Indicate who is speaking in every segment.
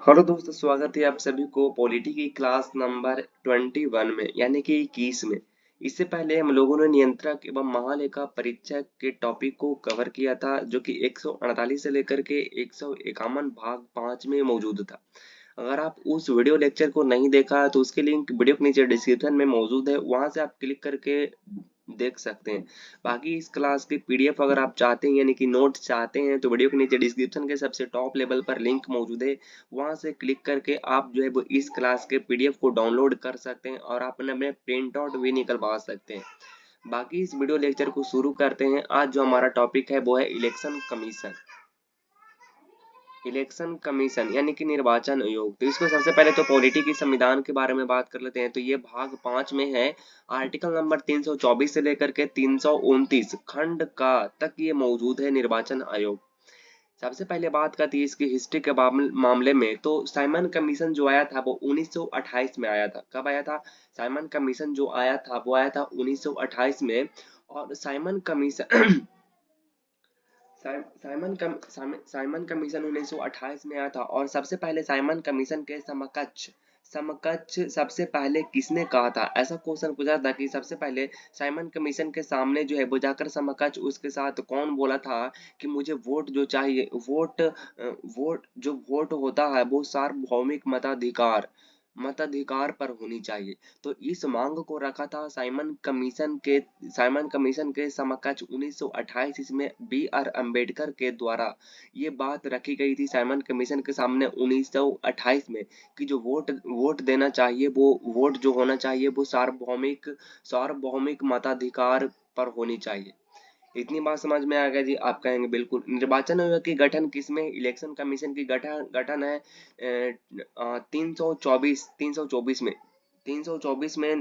Speaker 1: Hello दोस्तों, स्वागत है आप सभी को पॉलिटी की क्लास नंबर 21 में यानी कि 21 में। इससे पहले हम लोगों ने नियंत्रक एवं महालेखा परीक्षक के टॉपिक को कवर किया था, जो कि 148 से लेकर के 151 भाग 5 में मौजूद था। अगर आप उस वीडियो लेक्चर को नहीं देखा है तो उसके लिंक वीडियो के नीचे डिस्क्रिप्शन में मौजूद है, वहां से आप क्लिक करके देख सकते हैं। बाकी इस क्लास की पीडीएफ अगर आप चाहते हैं यानी कि नोट्स चाहते हैं तो वीडियो के नीचे डिस्क्रिप्शन के सबसे टॉप लेवल पर लिंक मौजूद है, वहां से क्लिक करके आप जो है वो इस क्लास के पीडीएफ को डाउनलोड कर सकते हैं और आप अपने प्रिंट आउट भी निकलवा सकते हैं। बाकी इस वीडियो लेक्चर को शुरू करते हैं। आज जो हमारा टॉपिक है वो है इलेक्शन कमीशन। इलेक्शन कमीशन यानी कि निर्वाचन आयोग। तो इसको सबसे पहले तो पॉलिटी की संविधान के बारे में बात कर लेते हैं। तो ये भाग 5 में है। आर्टिकल नंबर 324 से लेकर के 329 खंड का तक ये मौजूद है निर्वाचन आयोग। सबसे पहले बात करती है इसकी हिस्ट्री के मामले में। तो साइमन कमीशन जो आया था वो 1928 में आया था। कब आया था? साइमन कमीशन जो आया था वो आया था 1928 में। और साइमन कमीशन साइमन कमीशन 1928 में आया था। और सबसे पहले साइमन कमीशन के समकक्ष समकक्ष सबसे पहले किसने कहा था? ऐसा क्वेश्चन पूछा था कि सबसे पहले साइमन कमीशन के सामने जो है वो जाकर समकक्ष उसके साथ कौन बोला था कि मुझे वोट जो चाहिए, वोट जो वोट होता है वो सार्वभौमिक मताधिकार पर होनी चाहिए। तो इस मांग को रखा था साइमन कमीशन के समकक्ष 1928 इसमें बी आर अम्बेडकर के द्वारा ये बात रखी गई थी साइमन कमीशन के सामने 1928 में, कि जो वोट देना चाहिए, वो वोट जो होना चाहिए वो सार्वभौमिक सार्वभौमिक मताधिकार पर होनी चाहिए। इतनी बात समझ में आ गया जी? आप कहेंगे बिल्कुल। निर्वाचन आयोग की गठन किसमें? इलेक्शन कमीशन की गठन गठन है 324 में। 324 में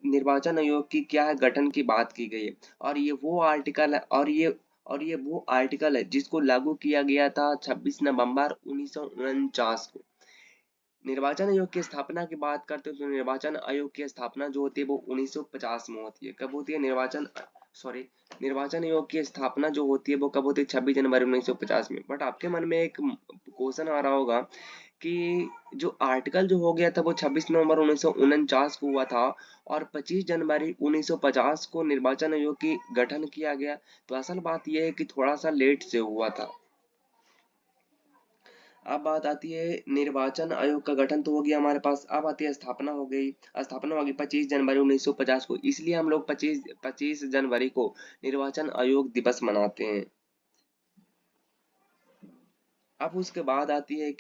Speaker 1: निर्वाचन आयोग की क्या है, गठन की बात की गई है। और ये वो आर्टिकल है और ये वो आर्टिकल है जिसको लागू किया गया था 26 नवंबर 1949 को। निर्वाचन आयोग की स्थापना की बात करते हैं तो निर्वाचन आयोग की स्थापना जो होती है वो 1950 में होती है। कब होती है? निर्वाचन आयोग की स्थापना जो होती है वो कब होती है? 26 जनवरी 1950 में। बट आपके मन में एक क्वेश्चन आ रहा होगा कि जो आर्टिकल जो हो गया था वो 26 नवंबर 1949 को हुआ था और 25 जनवरी 1950 को निर्वाचन आयोग की गठन किया गया। तो असल बात यह है कि थोड़ा सा लेट से हुआ था। अब बात आती है निर्वाचन आयोग का गठन तो हो गया हमारे पास। अब आती है स्थापना हो गई। स्थापना होगी 25 जनवरी 1950 को, इसलिए हम लोग 25 जनवरी को निर्वाचन आयोग दिवस मनाते हैं। अब उसके बाद आती है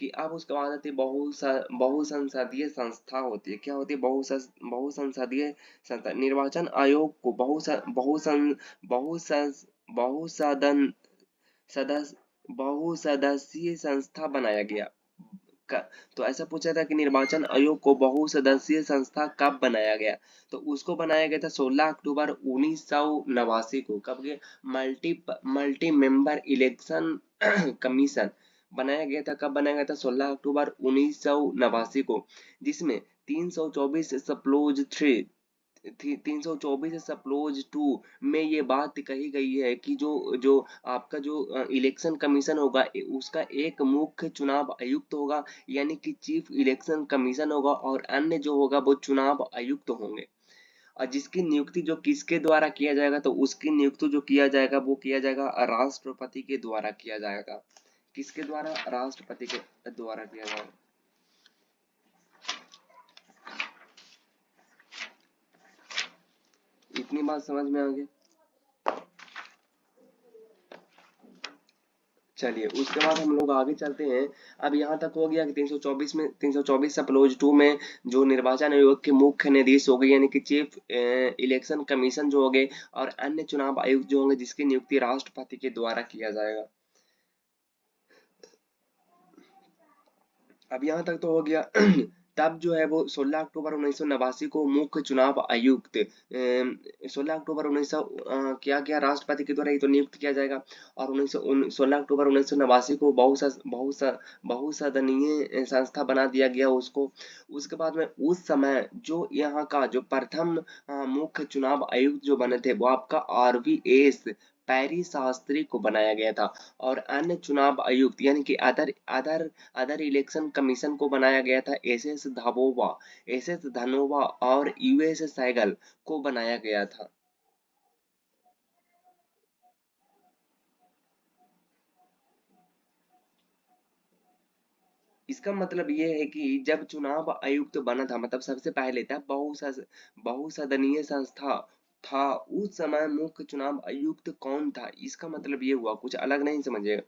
Speaker 1: बहुसंसदीय संस्था होती है। क्या होती है? बहुसंसदीय संस्था। निर्वाचन आयोग को बहुसंस बहुसदन सदस्य बहुसदस्यीय संस्था बनाया गया। तो ऐसा पूछा था कि निर्वाचन आयोग को बहुसदस्यीय संस्था कब बनाया गया? तो उसको बनाया गया था 16 अक्टूबर 1989 को। कब गया? मल्टी मेंबर इलेक्शन कमीशन बनाया गया था। कब बनाया गया था? 16 अक्टूबर 1989 को, जिसमें 324 सप्लोज 3 324 सप्लोज 2 में ये बात कही गई है कि जो जो आपका जो इलेक्शन कमीशन होगा उसका एक मुख्य चुनाव आयुक्त होगा, यानी कि चीफ इलेक्शन कमीशन होगा, और अन्य जो होगा वो चुनाव आयुक्त होंगे। और जिसकी नियुक्ति जो किसके द्वारा किया जाएगा? तो उसकी नियुक्ति जो किया जाएगा वो किया जाएगा राष्ट्रपति के द्वारा किया जाएगा। किसके द्वारा? राष्ट्रपति के द्वारा किया जाएगा। इतनी बात समझ में आ गई? चलिए उसके बाद हम लोग आगे चलते हैं। अब यहाँ तक हो गया कि 324 सप्लोज 2 में जो निर्वाचन आयोग के मुख्य न्यायाधीश हो गए यानी कि चीफ इलेक्शन कमीशन जो हो गए, और अन्य चुनाव आयुक्त जो होंगे जिसकी नियुक्ति राष्ट्रपति के द्वारा किया जाएगा। अब यहाँ तक तो हो गया। तब जो है वो 16 अक्टूबर 1989 को मुख्य चुनाव आयुक्त 16 अक्टूबर 1900 क्या क्या राष्ट्रपति के द्वारा ये तो नियुक्त किया जाएगा। और 16 अक्टूबर 1989 को बहुसदनीय संस्था बना दिया गया उसको। उसके बाद में उस समय जो यहाँ का जो प्रथम मुख्य चुनाव आयुक्त जो बने थे वो आपका RVS पैरी शास्त्री को बनाया गया था और अन्य चुनाव आयुक्त यानी कि other other other election commission को बनाया गया था एस एस धनोवा और यूएस सहगल को बनाया गया था। इसका मतलब ये है कि जब चुनाव आयुक्त बना था मतलब सबसे पहले था बहुसदनीय संस्था था, उस समय मुख्य चुनाव आयुक्त कौन था, इसका मतलब ये हुआ, कुछ अलग नहीं समझे।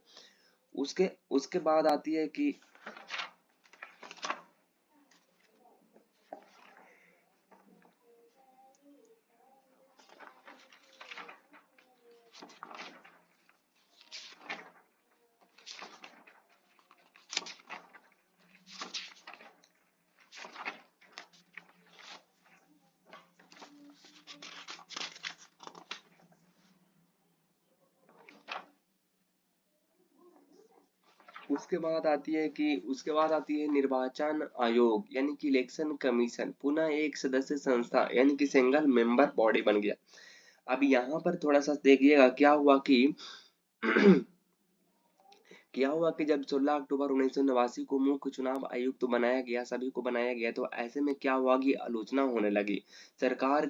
Speaker 1: उसके उसके बाद आती है कि उसके बाद आती है निर्वाचन आयोग यानी कि इलेक्शन कमीशन, पुनः एक सदस्य संस्था यानी कि सिंगल मेंबर बॉडी बन गया। अब यहाँ पर थोड़ा सा देखिएगा क्या हुआ कि क्या हुआ कि जब 16 अक्टूबर 1989 को मुख्य चुनाव आयुक्त बनाया गया, सभी को बनाया गया, तो ऐसे में क्या हुआ कि आलोचना होने लगी। सरकार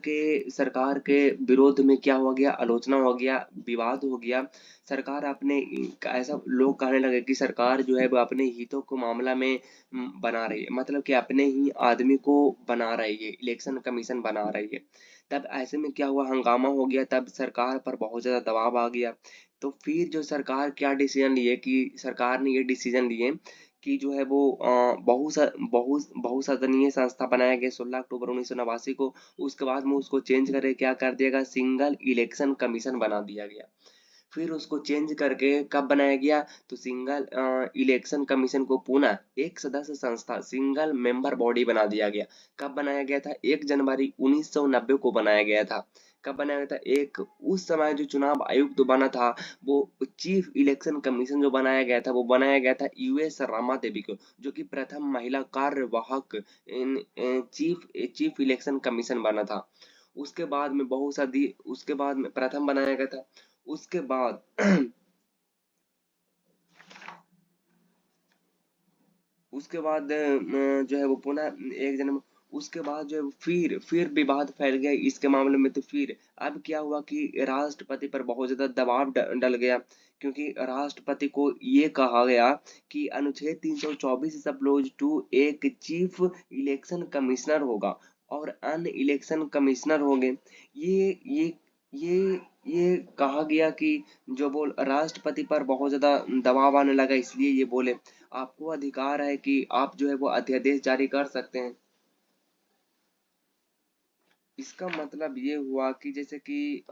Speaker 1: के विरोध में क्या हो गया, आलोचना हो गया, विवाद हो गया। सरकार अपने ऐसा लोग कहने लगे कि सरकार जो है वो अपने हितों को मामला में बना रही है, मतलब कि अपने ही आदमी को बना रही है, इलेक्शन कमीशन बना रही है। तब ऐसे में क्या हुआ, हंगामा हो गया, तब सरकार पर बहुत ज्यादा दबाव आ गया। तो फिर जो सरकार क्या डिसीजन लिए कि सरकार ने ये डिसीजन लिए कि जो है वो बहुसदनीय संस्था बनाया गया 16 अक्टूबर 1989 को। उसके बाद में उसको चेंज करके क्या कर दिया गया, सिंगल इलेक्शन कमीशन बना दिया गया। फिर उसको चेंज करके कब बनाया गया, तो सिंगल इलेक्शन कमीशन को पुनः एक सदस्य संस्था सिंगल मेंबर बॉडी बना दिया गया। कब बनाया गया था, 1 जनवरी 1990 को बनाया गया था। कब बनाया गया था, एक उस समय जो चुनाव आयुक्त बना था वो चीफ इलेक्शन कमीशन जो बनाया गया था वो बनाया गया था यूएस रमा देवी को, जो कि प्रथम महिला कार्यवाहक चीफ इलेक्शन कमीशन बना था। उसके बाद में उसके बाद में प्रथम बनाया गया था। उसके बाद उसके बाद जो है वो पुनः एक जन्म, उसके बाद जो है फिर विवाद फैल गया इसके मामले में। तो फिर अब क्या हुआ कि राष्ट्रपति पर बहुत ज्यादा दबाव डल गया, क्योंकि राष्ट्रपति को ये कहा गया कि अनुच्छेद 324 सप्लोज टू एक चीफ इलेक्शन कमिश्नर होगा और अन्य इलेक्शन कमिश्नर होंगे। ये ये ये कहा गया कि जो बोल राष्ट्रपति पर बहुत ज्यादा दबाव आने लगा, इसलिए ये बोले आपको अधिकार है कि आप जो है वो अध्यादेश जारी कर सकते हैं। इसका मतलब ये हुआ कि जैसे कि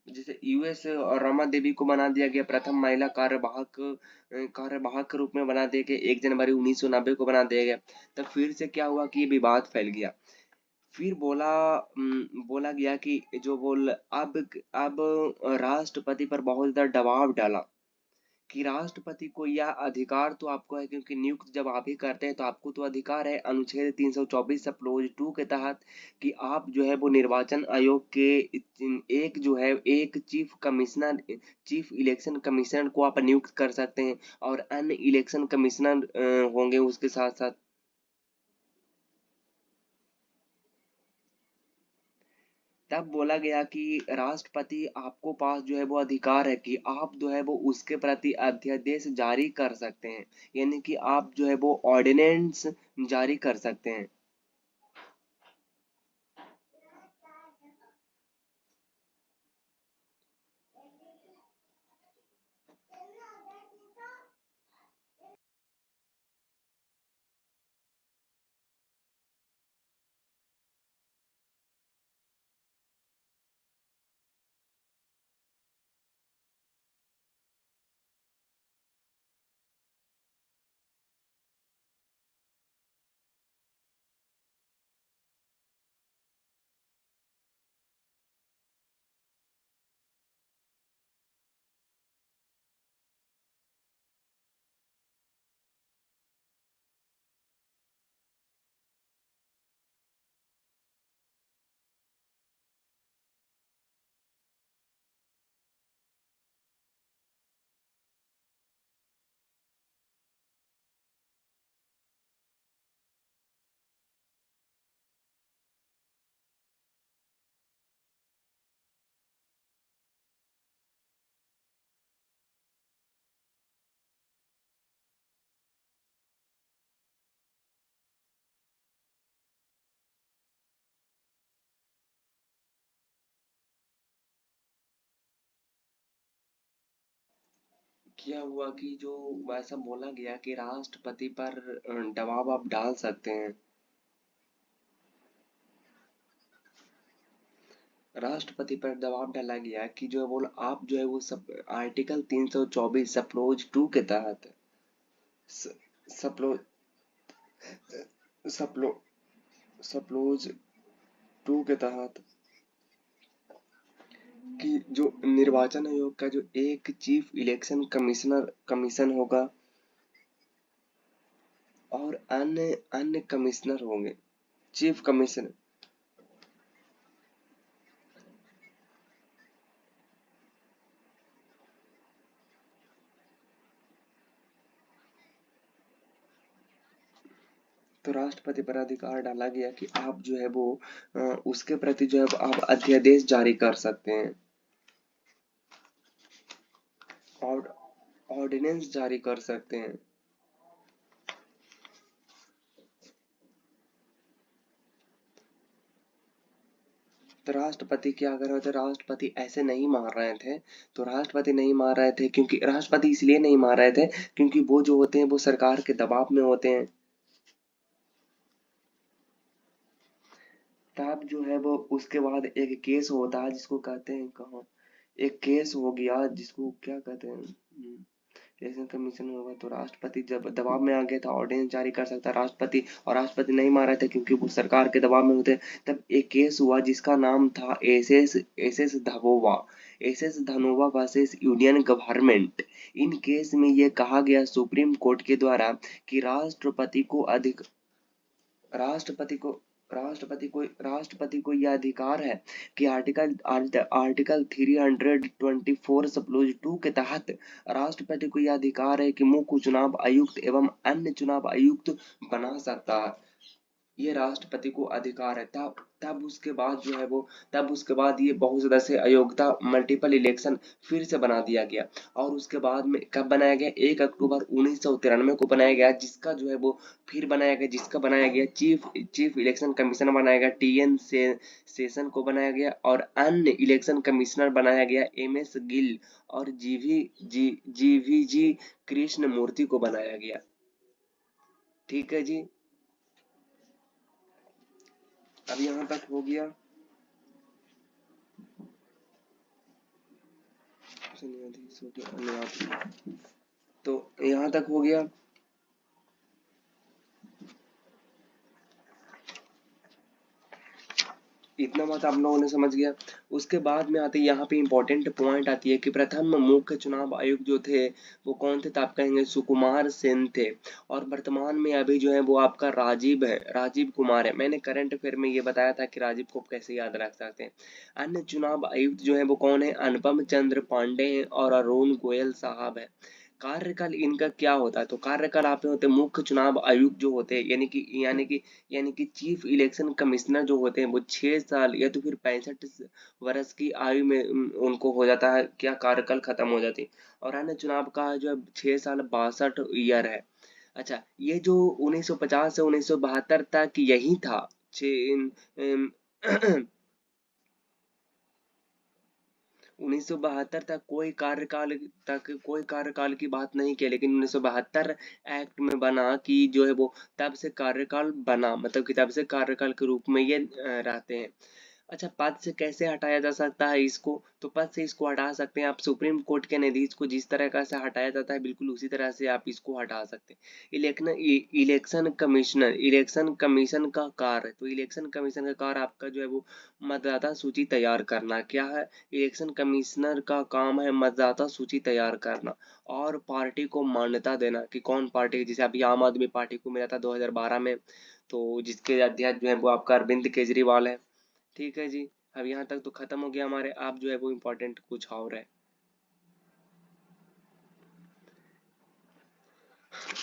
Speaker 1: जैसे यूएस और रमा देवी को बना दिया गया प्रथम महिला कार्यवाहक के रूप में बना दिया गया, 1 जनवरी 1990 को बना दिया गया। तब फिर से क्या हुआ कि ये विवाद फैल गया। फिर बोला गया कि जो बोल अब राष्ट्रपति पर बहुत ज्यादा दबाव डाला कि राष्ट्रपति को यह अधिकार तो आपको है, क्योंकि नियुक्त जब आप ही करते हैं तो आपको तो अधिकार है अनुच्छेद 324 सप्लोज 2 के तहत कि आप जो है वो निर्वाचन आयोग के एक जो है एक चीफ इलेक्शन कमिश्नर को आप नियुक्त कर सकते हैं और अन्य इलेक्शन कमिश्नर होंगे उसके साथ साथ। तब बोला गया कि राष्ट्रपति आपको पास जो है वो अधिकार है कि आप जो है वो उसके प्रति अध्यादेश जारी कर सकते हैं, यानी कि आप जो है वो ऑर्डिनेंस जारी कर सकते हैं। क्या हुआ कि जो वैसा बोला गया कि राष्ट्रपति पर दबाव आप डाल सकते हैं। राष्ट्रपति पर दबाव डाला गया कि जो है वो आप जो है वो सब आर्टिकल 324 सप्रोज 2 के तहत स- सप्लो सप्लो सप्लोज 2 के तहत कि जो निर्वाचन आयोग का जो एक चीफ इलेक्शन कमिश्नर कमीशन होगा और अन्य अन्य कमिश्नर होंगे। चीफ कमिश्नर तो राष्ट्रपति पर अधिकार डाला गया कि आप जो है वो उसके प्रति जो है आप अध्यादेश जारी कर सकते हैं और ऑर्डिनेंस जारी कर सकते हैं। तो राष्ट्रपति क्या कर रहे थे, राष्ट्रपति ऐसे नहीं मार रहे थे। तो राष्ट्रपति नहीं मार रहे थे क्योंकि राष्ट्रपति इसलिए नहीं मार रहे थे क्योंकि वो जो होते हैं वो सरकार के दबाव में होते हैं। तब जो है वो उसके बाद एक केस होता है जिसको कहते हैं कहाँ, एक केस हो गया जिसको क्या कहते हैं, इलेक्शन कमीशन होगा। तो राष्ट्रपति जब दबाव में आ गया था ऑर्डिनेंस जारी कर सकता है राष्ट्रपति, और राष्ट्रपति नहीं मार रहे थे क्योंकि वो सरकार के दबाव में होते। तब एक केस हुआ जिसका नाम था S S Dhanoa, S S Dhanoa versus union government. In case में ये कहा गया सुप्रीम कोर्ट के द्वारा कि राष्ट्रपति को राष्ट्रपति को यह अधिकार है कि आर्टिकल 324 सप्लोज 2 के तहत राष्ट्रपति को यह अधिकार है कि मुख्य चुनाव आयुक्त एवं अन्य चुनाव आयुक्त बना सकता है। ये राष्ट्रपति को अधिकार है। तब उसके बाद जो है वो तब उसके बाद ये बहुसदस्यीय आयोगता मल्टीपल इलेक्शन फिर से बना दिया गया। और उसके बाद में कब बनाया गया, 1 अक्टूबर 1993 को बनाया गया, जिसका जो है वो फिर बनाया गया, जिसका बनाया गया चीफ इलेक्शन कमिश्नर बनाया गया टीएन सेशन को बनाया गया, और अन्य इलेक्शन कमिश्नर बनाया गया एमएस गिल और जीवीजी कृष्ण मूर्ति को बनाया गया। ठीक है जी, अब यहाँ तक हो गया। तो यहाँ तक हो गया। इतना बात आप लोगों ने समझ गया। उसके बाद में आते यहाँ पे इंपॉर्टेंट पॉइंट आती है कि प्रथम मुख्य चुनाव आयुक्त जो थे वो कौन थे, तो आप कहेंगे सुकुमार सेन थे। और वर्तमान में अभी जो है वो आपका राजीव है, राजीव कुमार है। मैंने करंट अफेयर में ये बताया था कि राजीव को कैसे याद रख सकते हैं। अन्य चुनाव आयुक्त जो है वो कौन है, अनुपम चंद्र पांडे हैं और अरुण गोयल साहब है। कार्यकाल इनका क्या होता है, तो कार्यकाल आप होते हैं मुख्य चुनाव आयुक्त जो होते हैं, यानी कि चीफ इलेक्शन कमिश्नर जो होते हैं वो 6 साल या तो फिर 65 वर्ष की आयु में उनको हो जाता है क्या, कार्यकाल खत्म हो जाती है। और अन्य चुनाव का जो है 6 साल 62 ईयर है। अच्छा, ये जो 1950 से 1972 तक यही था। छः 1972 तक कोई कार्यकाल की बात नहीं की, लेकिन 1972 एक्ट में बना कि जो है वो तब से कार्यकाल बना, मतलब कि तब से कार्यकाल के रूप में ये रहते हैं। अच्छा, पद से कैसे हटाया जा सकता है इसको, तो पद से इसको हटा सकते हैं आप सुप्रीम कोर्ट के न्यायाधीश को जिस तरह का से हटाया जाता है बिल्कुल उसी तरह से आप इसको हटा सकते हैं। इलेक्शन कमीशन का कार्य, तो इलेक्शन कमीशन का कार्य आपका जो है वो मतदाता सूची तैयार करना क्या है, इलेक्शन कमिश्नर का काम है मतदाता सूची तैयार करना और पार्टी को मान्यता देना कि कौन पार्टी, जैसे अभी आम आदमी पार्टी को मिला था 2012 में, तो जिसके अध्यक्ष जो है वो आपका अरविंद केजरीवाल है। ठीक है जी, अब यहाँ तक तो खत्म हो गया हमारे। आप जो है वो इम्पोर्टेंट कुछ और है।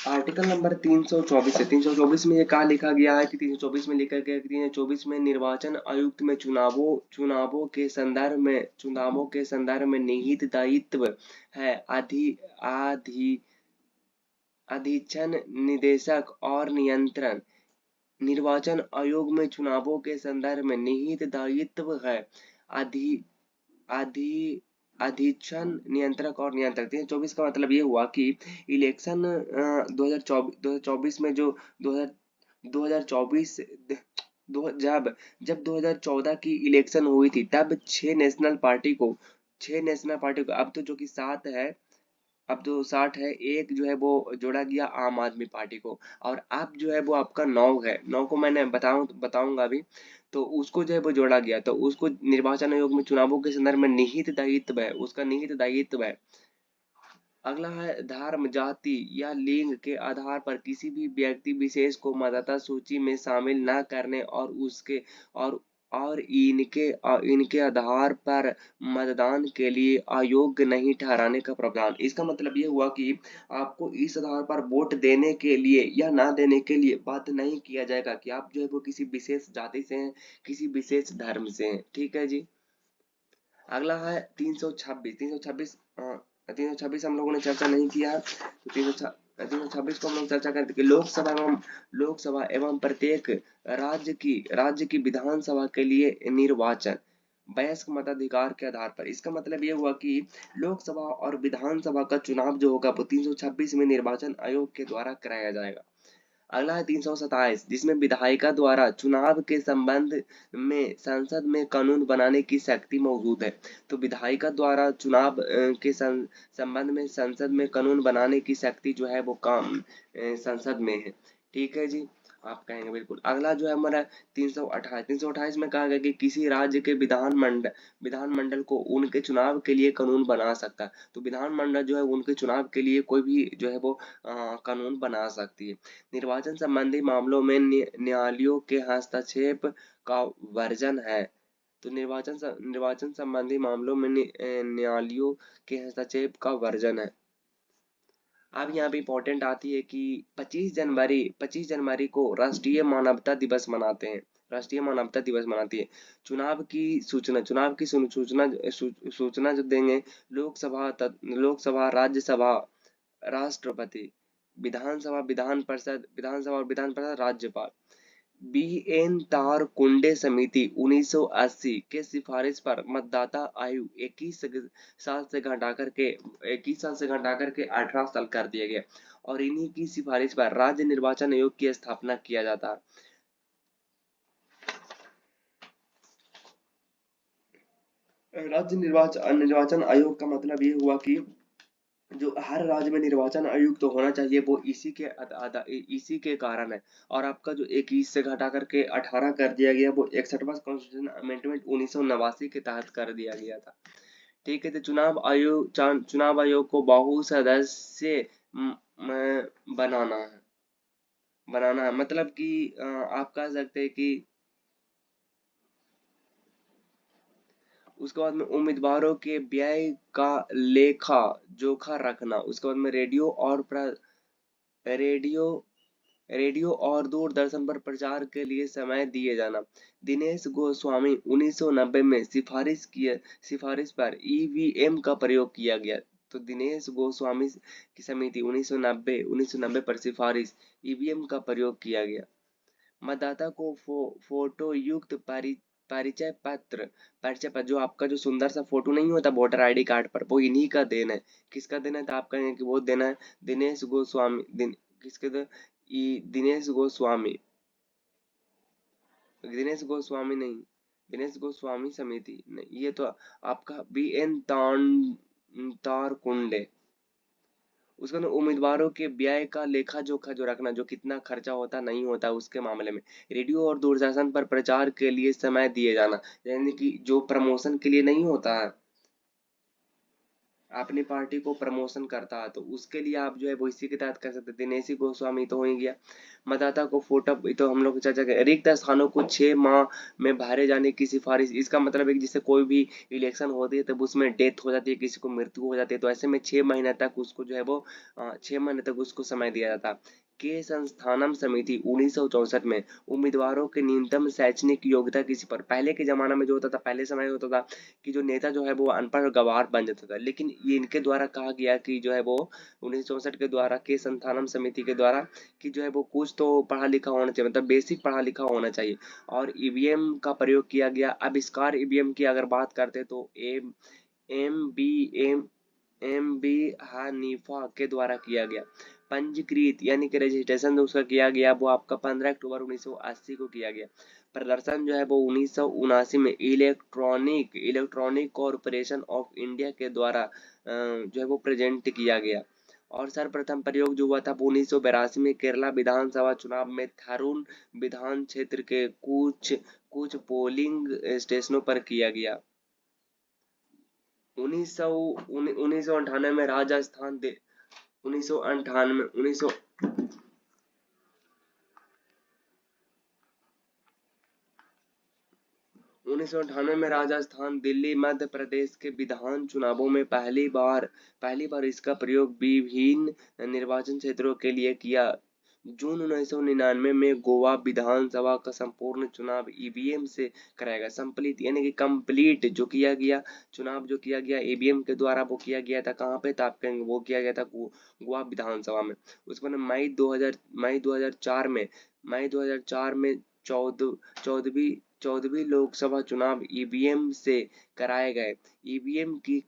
Speaker 1: आर्टिकल नंबर 324 है। 324 में ये कहा लिखा गया है कि 324 में लिखा गया कि 324 में निर्वाचन आयुक्त में चुनावों के संदर्भ में निहित दायित्व है। अधिच्छन निदेशक और नियंत्रण। निर्वाचन आयोग में चुनावों के संदर्भ में निहित दायित्व है। अधि अधि अधीक्षण, नियंत्रक और नियंत्रक। 324 का मतलब ये हुआ कि इलेक्शन 2024 में जो 2024 जब 2014 की इलेक्शन हुई थी तब छह नेशनल पार्टी को, अब तो जो कि सात है, अब तो 60 है, एक जो है वो जोड़ा गया आम आदमी पार्टी को, और अब जो है वो आपका 9 है, 9 को मैंने बताऊंगा अभी। तो उसको जो है वो जोड़ा गया, तो उसको निर्वाचन आयोग में चुनावों के संदर्भ में निहित दायित्व है, उसका निहित दायित्व है। अगला है धर्म, जाति या लिंग के आधार पर किसी भी व्यक्ति विशेष को मतदाता सूची में शामिल न करने और उसके और इनके आधार पर मतदान के लिए अयोग्य नहीं ठहराने का प्रावधान। इसका मतलब ये हुआ कि आपको इस आधार पर वोट देने के लिए या ना देने के लिए बाध्य नहीं किया जाएगा कि आप जो है वो किसी विशेष जाति से हैं, किसी विशेष धर्म से हैं। ठीक है जी। अगला है 326। 326 हम लोगों ने चर्चा नहीं किया, तो 326 को हम लोग चर्चा करते कि लोकसभा एवं प्रत्येक राज्य की विधानसभा के लिए निर्वाचन वयस्क मताधिकार के आधार पर। इसका मतलब ये हुआ कि लोकसभा और विधानसभा का चुनाव जो होगा वो 326 में निर्वाचन आयोग के द्वारा कराया जाएगा। अगला है 327, जिसमें विधायिका द्वारा चुनाव के संबंध में संसद में कानून बनाने की शक्ति मौजूद है। तो विधायिका द्वारा चुनाव के संबंध में संसद में कानून बनाने की शक्ति जो है वो संसद में है। ठीक है जी, आप कहेंगे बिल्कुल। अगला जो है हमारा 328 में कहा गया कि किसी राज्य के विधानमंडल को उनके चुनाव के लिए कानून बना सकता है। तो विधानमंडल जो है उनके चुनाव के लिए कोई भी जो है वो कानून बना सकती है। निर्वाचन संबंधी मामलों में न्यायालयों के हस्तक्षेप का वर्जन है। तो निर्वाचन संबंधी मामलों में न्यायालयों के हस्तक्षेप का वर्जन है। अब यहाँ पे इम्पोर्टेंट आती है कि 25 जनवरी को राष्ट्रीय मानवता दिवस मनाते हैं, राष्ट्रीय मानवता दिवस मनाती है। चुनाव की सूचना जो देंगे लोकसभा, राज्यसभा, राष्ट्रपति, विधानसभा और विधान परिषद, राज्यपाल। बी.एन. तारकुंडे समिति 1980 के सिफारिश पर मतदाता आयु 21 साल से घटाकर के 18 साल कर दिया गया, और इन्हीं की सिफारिश पर राज्य निर्वाचन आयोग की स्थापना किया जाता है। राज्य निर्वाचन आयोग का मतलब ये हुआ कि जो हर राज्य में निर्वाचन आयुक्त तो होना चाहिए, वो इसी के कारण है। और आपका जो 21 से घटा करके 18 कर दिया गया, वो 61वां कॉन्स्टिट्यूशन अमेंडमेंट 1989 के तहत कर दिया गया था। ठीक है, तो चुनाव आयोग को बहुसदस्य बनाना है, मतलब कि आप कह सकते हैं कि उसके बाद में उम्मीदवारों के व्यय का लेखा जोखा रखना, उसके बाद में रेडियो रेडियो और दूरदर्शन पर प्रचार के लिए समय दिए जाना। दिनेश गोस्वामी 1990 में सिफारिश पर ईवीएम का प्रयोग किया गया। तो दिनेश गोस्वामी की समिति 1990 पर सिफारिश ईवीएम का प्रयोग किया गया। मतदाता को फोटो युक्त परिचय पत्र, जो आपका जो सुंदर सा फोटो नहीं होता वोटर आईडी कार्ड पर, वो इन्हीं का देना है। किसका देना है? तो आप कहेंगे कि वो देना है दिनेश गोस्वामी किसके दिनेश गोस्वामी, नहीं, दिनेश गोस्वामी समिति नहीं, ये तो आपका बी.एन. तारकुंडे। उसके बाद उम्मीदवारों के व्यय का लेखा जोखा जो रखना, जो कितना खर्चा होता नहीं होता उसके मामले में। रेडियो और दूरदर्शन पर प्रचार के लिए समय दिए जाना, यानी कि जो प्रमोशन के लिए नहीं होता है, अपनी पार्टी को प्रमोशन करता है, तो उसके लिए आप जो है वो इसी के तहत कर सकते हैं। दिनेशी गोस्वामी तो हो ही गया। मतदाता को फोटो, तो हम लोग चर्चा करें। रिक्त स्थानों को 6 माह में भरे जाने की सिफारिश। इसका मतलब है कि जैसे कोई भी इलेक्शन होती है तब उसमें डेथ हो जाती है, किसी को मृत्यु हो जाती है, तो ऐसे में 6 महीने तक उसको जो है वो 6 महीने तक उसको समय दिया जाता है। के संस्थानम समिति 1964 में उम्मीदवारों के न्यूनतम शैक्षणिक योग्यता किसी पर, पहले के जमाना में जो होता था, पहले समय होता था कि जो नेता जो है वो अनपढ़ गवार बन जाता था, लेकिन ये इनके द्वारा कहा गया कि जो है वो 1964 के द्वारा के संस्थानम समिति के द्वारा कि जो है वो कुछ तो पढ़ा लिखा होना चाहिए, मतलब बेसिक पढ़ा लिखा होना चाहिए। और ईवीएम का प्रयोग किया गया। आविष्कार ईवीएम की अगर बात करते तो M B M M B Hanifa के द्वारा किया गया। पंजीकृत यानी कि रजिस्ट्रेशन जो उसका किया गया वो आपका 15 अक्टूबर 1980 को किया गया। प्रदर्शन जो है वो 1979 में इलेक्ट्रॉनिक कॉरपोरेशन ऑफ इंडिया के द्वारा जो है वो प्रेजेंट किया गया। और सर्वप्रथम प्रयोग जो हुआ था वो 1982 में केरला विधानसभा चुनाव में थारून विधान क्षेत्र के कुछ कुछ पोलिंग स्टेशनों पर किया गया। 1998 में राजस्थान 1998 1998 में राजस्थान, दिल्ली, मध्य प्रदेश के विधान चुनावों में पहली बार इसका प्रयोग विभिन्न निर्वाचन क्षेत्रों के लिए किया। जून 1999 में गोवा विधानसभा का संपूर्ण चुनाव ईवीएम से कराया गया। संपलित यानी कि कंप्लीट जो किया गया चुनाव जो किया गया ईवीएम के द्वारा वो किया गया था कहाँ पे, तो आप कहेंगे वो किया गया था गोवा विधानसभा में। उसके बाद मई 2004 में 14वीं लोकसभा चुनाव ईवीएम से कराए गए। ईवीएम की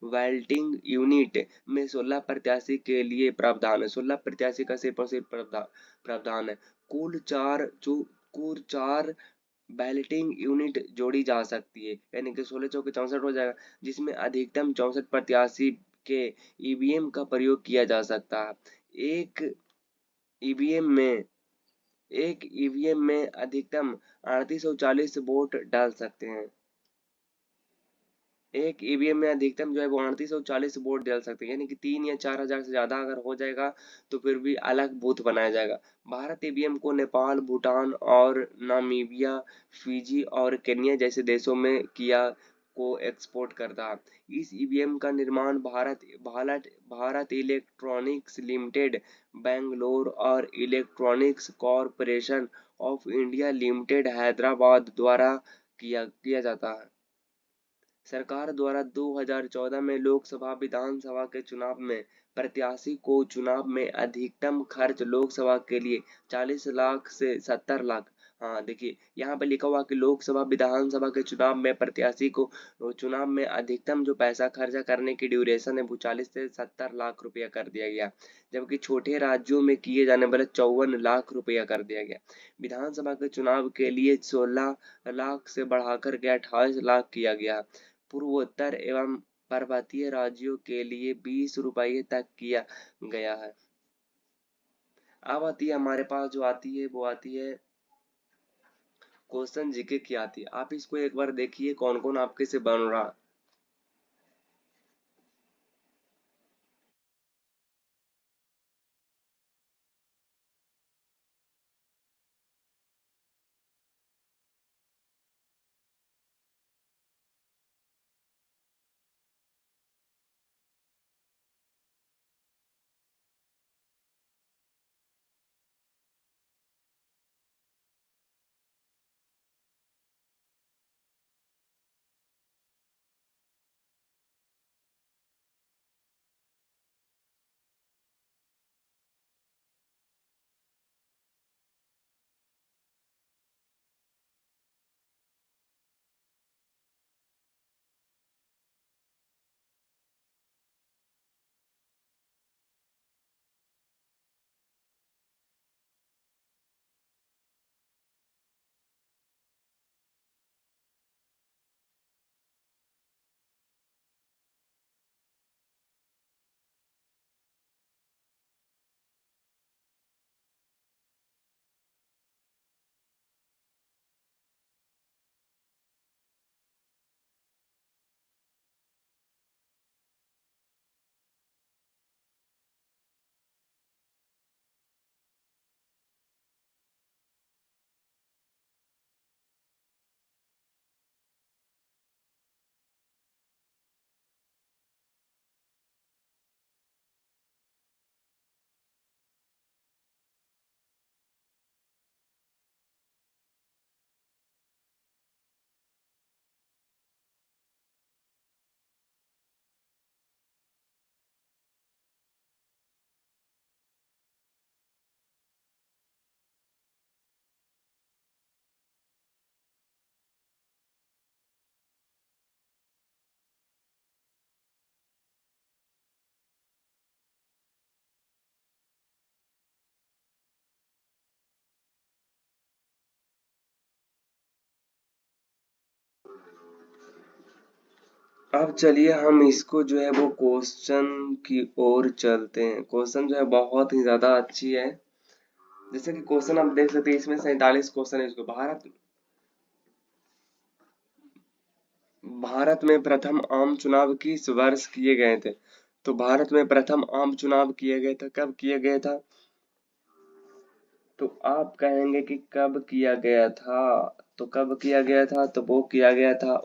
Speaker 1: वोटिंग यूनिट में 16 प्रत्याशी के लिए प्रावधान है। 16 प्रत्याशी का सिर्फ और सिर्फ प्रावधान है। कुल चार बैलेटिंग यूनिट जोड़ी जा सकती है, यानी कि 16 चौके 64 हो जाएगा, जिसमें अधिकतम 64 प्रत्याशी के ईवीएम का प्रयोग किया जा सकता है। एक ईवीएम में अधिकतम 3840 वोट डाल सकते हैं। एक ईवीएम में अधिकतम जो है वो 3840 वोट डाल सकते हैं, यानी कि 3 या 4 हजार से ज्यादा अगर हो जाएगा तो फिर भी अलग बूथ बनाया जाएगा। भारत ईवीएम को नेपाल, भूटान और नामीबिया, फिजी और केन्या जैसे देशों में किया को एक्सपोर्ट करता है। इस ईवीएम का निर्माण भारत इलेक्ट्रॉनिक्स लिमिटेड बेंगलोर और electronics corporation of India limited Hyderabad द्वारा किया जाता है। सरकार द्वारा 2014 में लोकसभा विधानसभा के चुनाव में प्रत्याशी को चुनाव में अधिकतम खर्च लोकसभा के लिए 40 लाख से 70 लाख। हाँ देखिए यहाँ पे लिखा हुआ कि लोकसभा विधानसभा के चुनाव में प्रत्याशी को चुनाव में अधिकतम जो पैसा खर्चा करने की ड्यूरेशन है वो 40 से 70 लाख रुपया कर दिया गया, जबकि छोटे राज्यों में किए जाने वाले 54 लाख रुपया कर दिया गया। विधानसभा के चुनाव के लिए 16 लाख से बढ़ाकर के 28 लाख किया गया। पूर्वोत्तर एवं पर्वतीय राज्यों के लिए 20 रुपये तक किया गया है। अब आती है हमारे पास जो आती है वो आती है क्वेश्चन जीके की आती है। आप इसको एक बार देखिए कौन कौन आपके से बन रहा। अब चलिए हम इसको जो है वो क्वेश्चन की ओर चलते हैं। क्वेश्चन जो है बहुत ही ज्यादा अच्छी है। जैसे कि क्वेश्चन आप देख सकते हैं, इसमें 47 क्वेश्चन है। इसको भारत में प्रथम आम चुनाव किस वर्ष किए गए थे? तो भारत में प्रथम आम चुनाव किए गए थे, कब किया गया था? तो आप कहेंगे कि कब किया गया था? तो कब किया गया था? तो वो किया गया था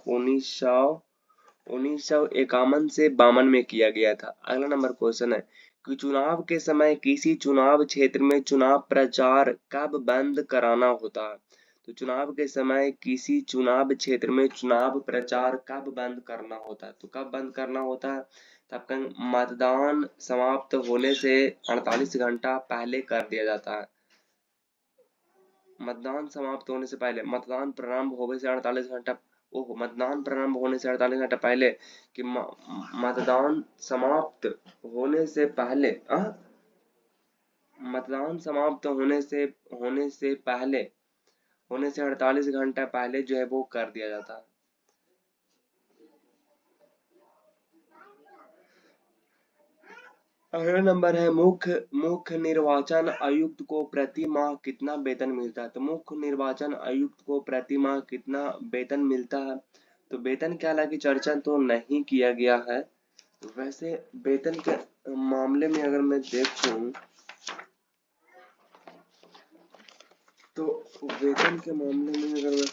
Speaker 1: 1951 से 52 में किया गया था। अगला नंबर क्वेश्चन है कि चुनाव के समय किसी चुनाव क्षेत्र में चुनाव प्रचार कब बंद कराना होता है? तो चुनाव के समय किसी चुनाव क्षेत्र में चुनाव प्रचार कब बंद करना होता है? तो कब बंद करना होता है? तो आपका मतदान समाप्त होने से 48 घंटा पहले कर दिया जाता है। मतदान समाप्त होने से पहले, मतदान प्रारंभ होने से 48 घंटा, ओह, मतदान प्रारंभ होने से 48 घंटा पहले कि मतदान समाप्त होने से पहले, मतदान समाप्त होने से 48 घंटा पहले जो है वो कर दिया जाता है। अगला नंबर है मुख्य मुख्य निर्वाचन आयुक्त को प्रति माह कितना वेतन मिलता है? तो मुख्य निर्वाचन आयुक्त को प्रति माह कितना वेतन मिलता है? तो वेतन के हालांकि चर्चा तो नहीं किया गया है। वैसे वेतन के मामले में अगर मैं देखूं तो वेतन के मामले में अगर मैं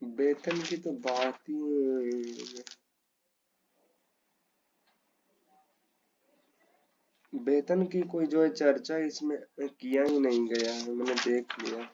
Speaker 1: वेतन की तो बात ही, वेतन की कोई जो है चर्चा इसमें किया ही नहीं गया है, मैंने देख लिया।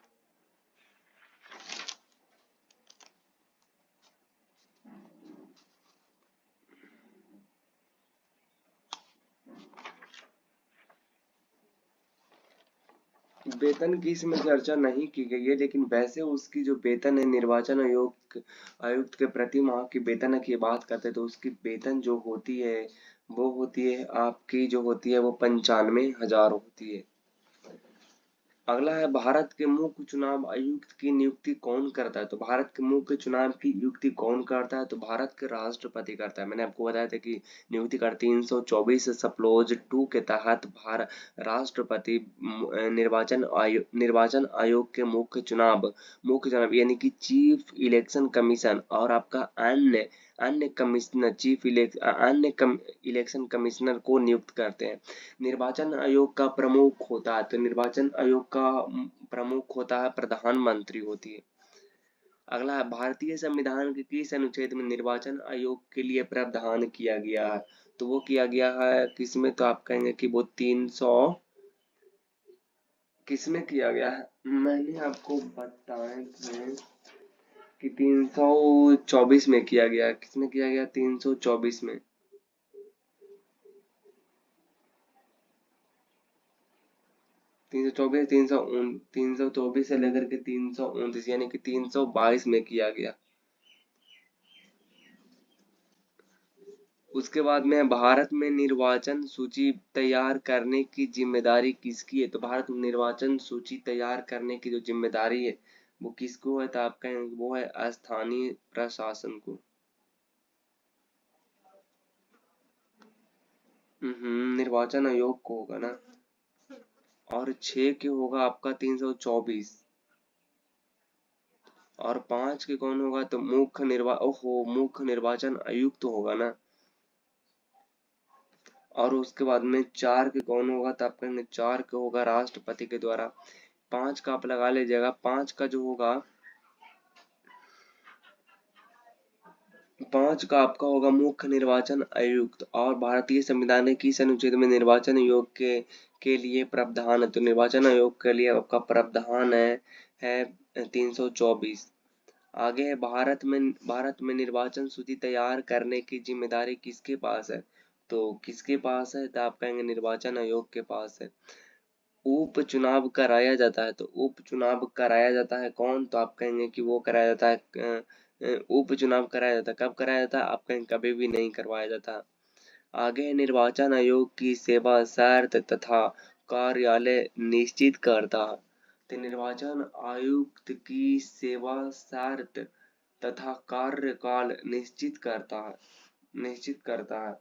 Speaker 1: वेतन की इसमें चर्चा नहीं की गई है, लेकिन वैसे उसकी जो वेतन है निर्वाचन आयुक्त के प्रति माह की वेतन की बात करते हैं तो उसकी वेतन जो होती है वो होती है आपकी, जो होती है वो 95,000 होती है। अगला है भारत के मुख्य चुनाव आयुक्त की नियुक्ति कौन करता है? तो भारत के मुख्य चुनाव की नियुक्ति कौन करता है? तो भारत के राष्ट्रपति करता है। मैंने आपको बताया था कि नियुक्ति कर 324 सप्लोज 2 के तहत भारत राष्ट्रपति निर्वाचन आयोग के मुख्य चुनाव यानी कि चीफ इलेक्शन कमीशन और आपका अन्य अन्य कमिश्नर इलेक्शन कमिश्नर को नियुक्त करते हैं। निर्वाचन आयोग का प्रमुख होता है, तो निर्वाचन आयोग का प्रमुख होता है प्रधानमंत्री होती है। अगला है भारतीय संविधान के किस अनुच्छेद में निर्वाचन आयोग के लिए प्रावधान किया गया है? तो वो किया गया है किसमें? तो आप कहेंगे कि वो 300 किसमें किया गया है? मैंने आपको बताए थे कि 324 में किया गया। किसमें किया गया? 324 में। 324, 324 से लेकर के 329 यानी कि 322 में किया गया। उसके बाद में भारत में निर्वाचन सूची तैयार करने की जिम्मेदारी किसकी है? तो भारत में निर्वाचन सूची तैयार करने की जो जिम्मेदारी है वो किसको है? तो आप कहेंगे वो है स्थानीय प्रशासन को। निर्वाचन आयोग को होगा ना। और 6 के होगा आपका 324 और 5 के कौन होगा? तो मुख्य निर्वाचन आयुक्त होगा ना। और उसके बाद में 4 के कौन होगा? तो आप कहेंगे 4 के होगा राष्ट्रपति के द्वारा। 5 का आप लगा लीजिएगा, 5 का जो होगा, 5 का आपका होगा मुख्य निर्वाचन आयुक्त। और भारतीय संविधान के किस अनुच्छेद में निर्वाचन आयोग के लिए प्रावधान है? तो निर्वाचन आयोग के लिए आपका प्रावधान है 324। आगे है भारत में निर्वाचन सूची तैयार करने की जिम्मेदारी किसके पास है? तो किसके पास है? तो आप कहेंगे निर्वाचन आयोग के पास है। उपचुनाव कराया जाता है। तो उपचुनाव कराया जाता है कौन? तो आप कहेंगे कि वो कराया जाता है उपचुनाव कराया जाता है। कब कराया जाता है? आप कहेंगे कभी भी नहीं करवाया जाता। आगे निर्वाचन आयोग की सेवा शर्त तथा कार्यालय निश्चित करता है। तो निर्वाचन आयुक्त की सेवा शर्त तथा कार्यकाल निश्चित करता है।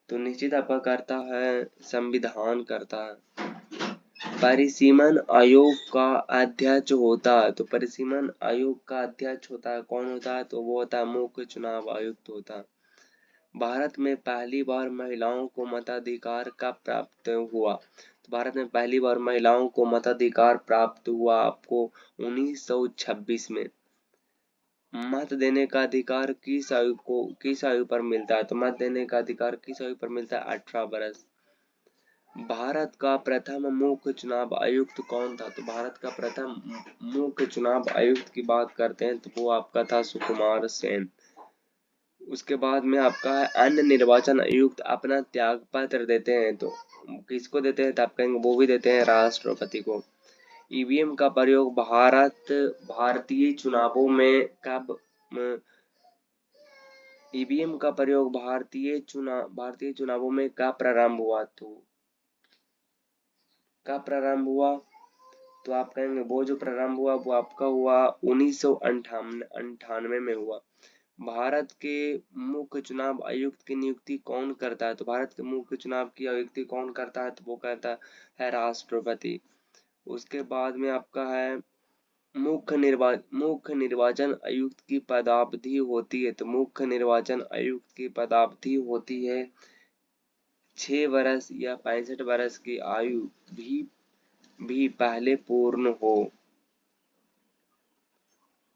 Speaker 1: तो निश्चित आपका करता है संविधान करता है। परिसीमन आयोग का अध्यक्ष होता है। तो परिसीमन आयोग का अध्यक्ष होता है कौन होता है? तो वो होता है मुख्य चुनाव आयुक्त होता है। भारत में पहली बार महिलाओं को मताधिकार कब प्राप्त हुआ? तो भारत में पहली बार महिलाओं को मताधिकार प्राप्त हुआ आपको 1926 में। मत देने का अधिकार किस आयु पर मिलता है? तो मत देने का अधिकार किस आयु पर मिलता है? 18 वर्ष। भारत का प्रथम मुख्य चुनाव आयुक्त कौन था? तो भारत का प्रथम मुख्य चुनाव आयुक्त की बात करते हैं तो वो आपका था सुकुमार सेन। उसके बाद में आपका है अन्य निर्वाचन आयुक्त अपना त्याग पत्र देते हैं। तो किसको देते हैं? तो आप कहेंगे वो भी देते हैं राष्ट्रपति को। ईवीएम का प्रयोग भारतीय चुनावों में कब ईवीएम का प्रयोग भारतीय चुनावों में कब प्रारंभ हुआ? तो कब प्रारंभ हुआ? तो आप कहेंगे वो जो प्रारंभ हुआ वो आपका हुआ 1998 में हुआ। भारत के मुख्य चुनाव आयुक्त की नियुक्ति कौन करता है? तो भारत के मुख्य चुनाव की नियुक्ति कौन करता है? तो वो करता है राष्ट्रपति। उसके बाद में आपका है मुख्य निर्वाचन आयुक्त की पदावधि होती है। तो मुख्य निर्वाचन आयुक्त की पदावधि होती है 6 वर्ष या 65 वर्ष की आयु भी पहले पूर्ण हो।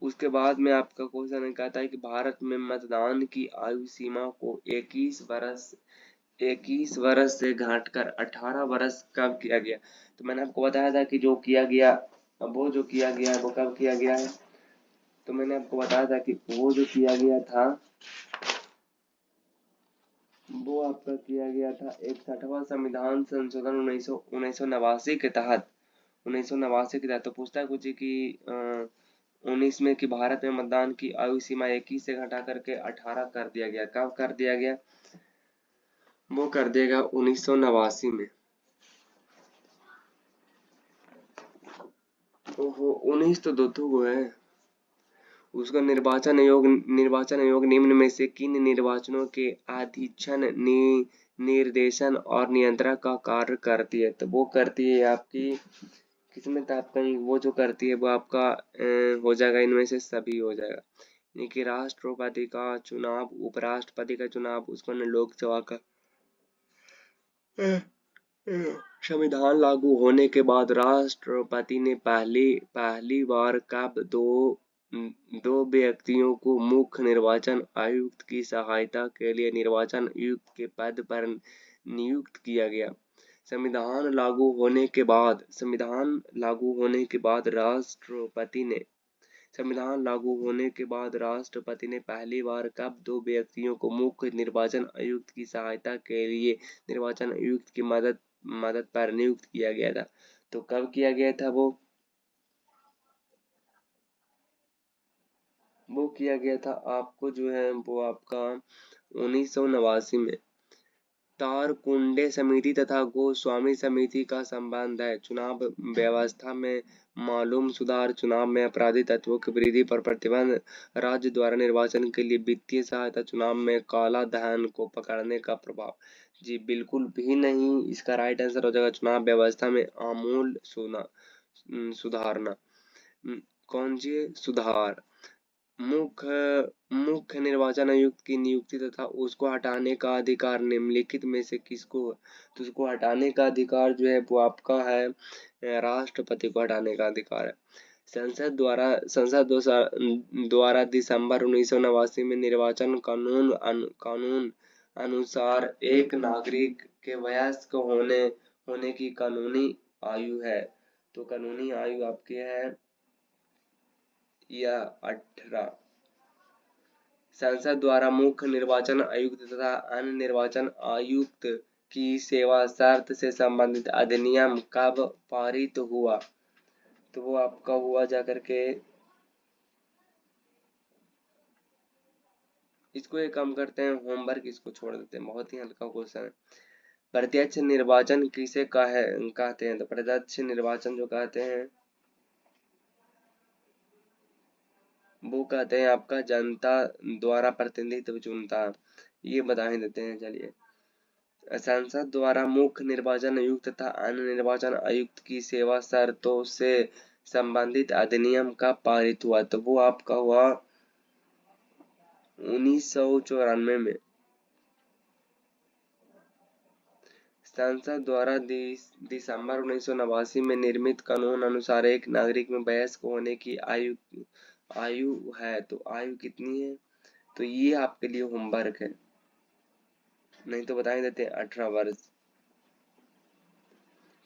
Speaker 1: उसके बाद में आपका क्वेश्चन कहता है कि भारत में मतदान की आयु सीमा को 21 वर्ष से घटाकर 18 वर्ष कब किया गया? तो मैंने आपको बताया था कि जो किया गया वो जो किया गया है वो कब किया गया है? तो मैंने आपको बताया था कि वो जो किया गया था वो आपका किया गया था 61वां संविधान संशोधन 1989 के तहत। 1989 के तहत तो पूछता है कुछ कि 19 में कि भारत में मतदान की आयु सीमा 21 से घटा करके 18 कर दिया गया। कब कर दिया गया? वो कर दिया गया 1989 में। ओहो 19 तो दो को है। उसका निर्वाचन आयोग निम्न में से किन निर्वाचनों के अधीक्षण निर्देशन और नियंत्रण का कार्य करती है? तो वो करती है आपकी किसमें? तो आपका वो जो करती है वो आपका हो जाएगा, इनमें से सभी हो जाएगा। यानी कि राष्ट्रपति का चुनाव, उपराष्ट्रपति का चुनाव, उसको लोकसभा का संविधान लागू होने के बाद राष्ट्रपति ने पहली बार कब दो व्यक्तियों को मुख्य निर्वाचन आयुक्त की सहायता के लिए निर्वाचन आयुक्त के पद पर नियुक्त किया गया? संविधान लागू होने के बाद राष्ट्रपति ने पहली बार कब दो व्यक्तियों को मुख्य निर्वाचन आयुक्त की सहायता के लिए निर्वाचन आयुक्त की मदद पर नियुक्त किया गया था? तो कब किया गया था? वो किया गया था आपको जो है वो आपका 1989 में। तारकुंडे समिति तथा गोस्वामी समिति का संबंध है। चुनाव व्यवस्था में मामूल सुधार, चुनाव में अपराधी तत्वों की वृद्धि पर प्रतिबंध, राज्य द्वारा निर्वाचन के लिए वित्तीय सहायता, चुनाव में काला धन को पकड़ने का प्रभाव। जी बिल्कुल भी नहीं, इसका राइट आंसर हो जाएगा चुनाव व्यवस्था में आमूल सुधारना। कौन सी सुधार? मुख्य निर्वाचन आयुक्त की नियुक्ति तथा उसको हटाने का अधिकार निम्नलिखित में से किसको? तो उसको हटाने का अधिकार जो है वो आपका है राष्ट्रपति को हटाने का अधिकार है। संसद द्वारा दिसंबर 1989 में निर्वाचन कानून अनुसार एक नागरिक के वयस्क होने की कानूनी आयु है। तो कानूनी आयु आपकी है या 18। संसद द्वारा मुख्य निर्वाचन आयुक्त तथा अन्य निर्वाचन आयुक्त की सेवा शर्त से संबंधित अधिनियम कब पारित हुआ? तो वो आपका हुआ जाकर के, इसको एक काम करते हैं, होमवर्क इसको छोड़ देते हैं, बहुत ही हल्का क्वेश्चन है। प्रत्यक्ष निर्वाचन किसे कहते हैं? तो प्रत्यक्ष निर्वाचन जो कहते हैं वो कहते हैं आपका जनता द्वारा प्रतिनिधित्व चुनता, ये बता ही देते हैं। चलिए, संसद द्वारा मुख्य निर्वाचन आयुक्त तथा अन्य निर्वाचन आयुक्त की सेवा शर्तों से संबंधित अधिनियम कब पारित हुआ? तो वो आपका हुआ 1994 में। संसद द्वारा दिसंबर 1989 में निर्मित कानून अनुसार एक नागरिक में वयस्क होने की आयु है, तो आयु कितनी है? तो ये आपके लिए होमवर्क है, नहीं तो बता ही देते हैं 18 वर्ष।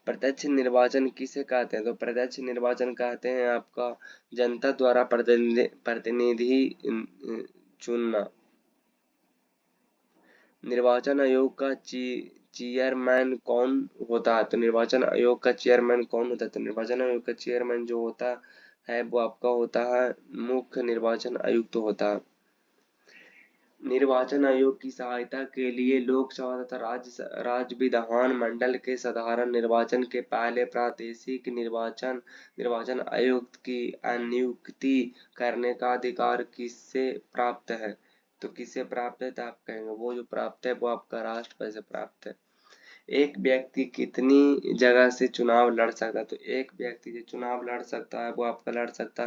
Speaker 1: प्रत्यक्ष निर्वाचन किसे कहते हैं? तो प्रत्यक्ष निर्वाचन कहते हैं आपका जनता द्वारा प्रतिनिधि चुनना। निर्वाचन आयोग का चेयरमैन कौन होता है? तो निर्वाचन आयोग का चेयरमैन कौन होता है? तो निर्वाचन आयोग का चेयरमैन जो होता है वो आपका होता है मुख्य निर्वाचन आयुक्त होता है। निर्वाचन आयोग की सहायता के लिए लोकसभा तथा राज्य विधान मंडल के साधारण निर्वाचन के पहले प्रादेशिक निर्वाचन आयुक्त की नियुक्ति करने का अधिकार किससे प्राप्त है? तो किससे प्राप्त है? तो आप कहेंगे वो जो प्राप्त है वो आपका राष्ट्रपति से प्राप्त है। एक व्यक्ति कितनी जगह से चुनाव लड़ सकता है? तो एक व्यक्ति जो चुनाव लड़ सकता है वो आपका लड़ सकता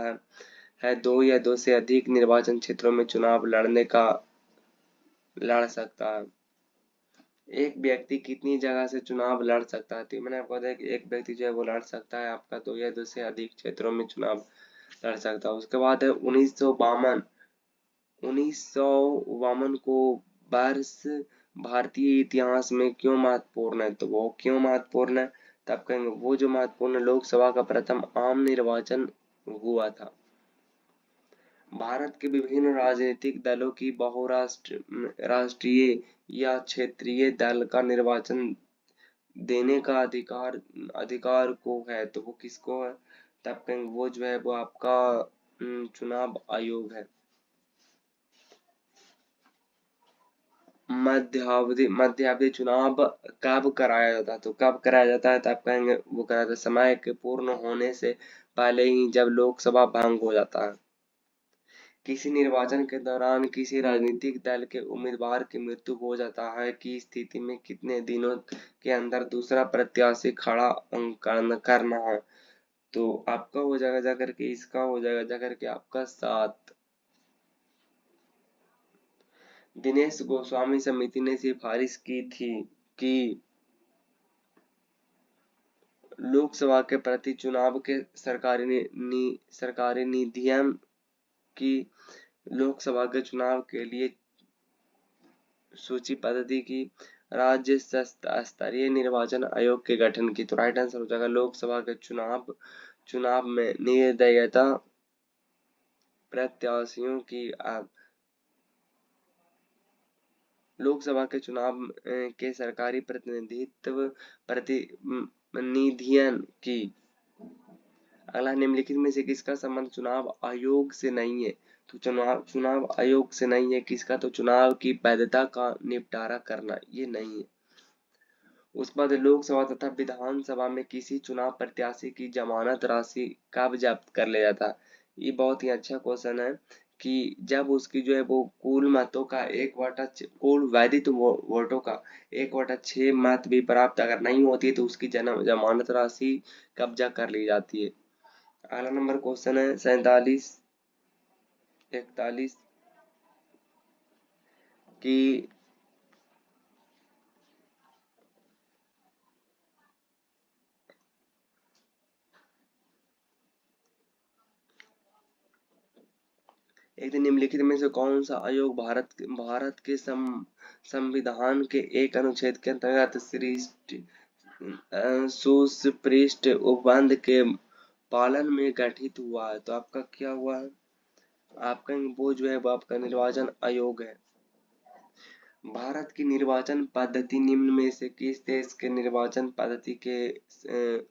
Speaker 1: है दो या दो से अधिक निर्वाचन क्षेत्रों में चुनाव लड़ सकता है। एक व्यक्ति कितनी जगह से चुनाव लड़ सकता है? तो मैंने आपको बताया कि एक व्यक्ति जो है वो लड़ सकता है आपका दो या दो से अधिक क्षेत्रों में चुनाव लड़ सकता है। उसके बाद है 1952 को वर्ष भारतीय इतिहास में क्यों महत्वपूर्ण है? तो वो क्यों महत्वपूर्ण है? तब कहेंगे वो जो महत्वपूर्ण लोकसभा का प्रथम आम निर्वाचन हुआ था। भारत के विभिन्न राजनीतिक दलों की राष्ट्रीय या क्षेत्रीय दल का निर्वाचन देने का अधिकार को है, तो वो किसको है? तब कहेंगे वो जो है वो आपका चुनाव आयोग है। मध्यावधि चुनाव कब कराया जाता है? तो कब कराया जाता है? तो आप कहेंगे वो कराया जाता है समय के पूर्ण होने से पहले ही, जब लोकसभा भंग हो जाता है। किसी निर्वाचन के दौरान किसी राजनीतिक दल के उम्मीदवार की मृत्यु हो जाता है की स्थिति में कितने दिनों के अंदर दूसरा प्रत्याशी खड़ा करना है? तो आपका हो जाएगा जाकर के, इसका हो जाएगा जाकर के आपका 7। दिनेश गोस्वामी समिति ने सिफारिश की थी कि लोकसभा के प्रति चुनाव के सरकारी निधियम की लोकसभा के चुनाव के लिए सूची पद्धति की राज्य स्तरीय निर्वाचन आयोग के गठन की। तो राइट आंसर हो जाएगा लोकसभा के चुनाव में निर्दयता प्रत्याशियों की लोकसभा के चुनाव के सरकारी प्रतिनिधियन की। अगला, निम्नलिखित में से किसका संबंध चुनाव आयोग से नहीं है? तो चुनाव आयोग से नहीं है किसका? तो चुनाव की वैधता का निपटारा करना, ये नहीं है। उसके बाद लोकसभा तथा विधानसभा में किसी चुनाव प्रत्याशी की जमानत राशि कब जब्त कर लिया जाता है? ये बहुत ही अच्छा क्वेश्चन है कि जब उसकी जो है वो कुल मतों का कुल वैधित वोटों का 1/6 मत भी प्राप्त अगर नहीं होती है तो उसकी जमानत राशि कब्जा कर ली जाती है। अगला नंबर क्वेश्चन है 41 की एक निम्नलिखित में से कौन सा आयोग भारत के संविधान के एक अनुच्छेद के अंतर्गत सुस्पष्ट उपबंध के पालन में गठित हुआ है? तो आपका क्या हुआ है? आपका वो जो है वो आपका निर्वाचन आयोग है। भारत की निर्वाचन पद्धति निम्न में से किस देश के निर्वाचन पद्धति के